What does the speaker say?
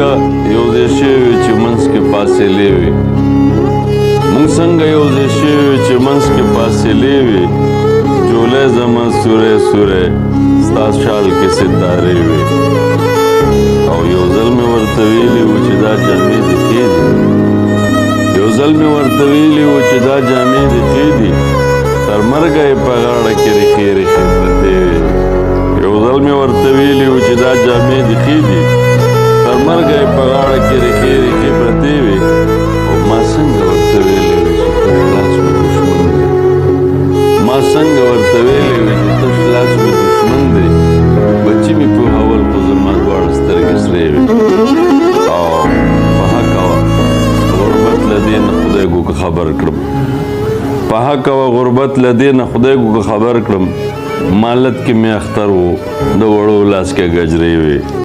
څنګه یو ځای شوي وي چې منځ کې فاصلې وي موږ څنګه یو ځای شوي وي چې منځ کې فاصلې وي جولی زما سوری سوری ستا شال کې ستارې وي او یو ځل مې ورته ویلي وو چې دا جامې دې ښې دي یو ځل مې ورته ویلي وو چې دا جامې دې ښې دي تر مرګه یې په غاړه کې ریښې ریښې پرتې وي یو ځل مې ورته ویلي وو چې دا جامې دې ښې دي تر مرګه یې په غاړه کې ریښې ریښې پرتې وي او ما څنګه ورته ویلي وو چې تش لاس مې دښمن دی ما څنګه ورته ویلي وو چې تش لاس مې دښمن دی بچي مې پوهول خو زما دواړه سترګې سرې وي او په حقه وه غربت له دې نه خدای ګوګه خبر کړم په حقه وه غربت له دې نه خدای ګوګه خبر کړم مالت کې مې اختر و د وړو لاس کې ګجرې وي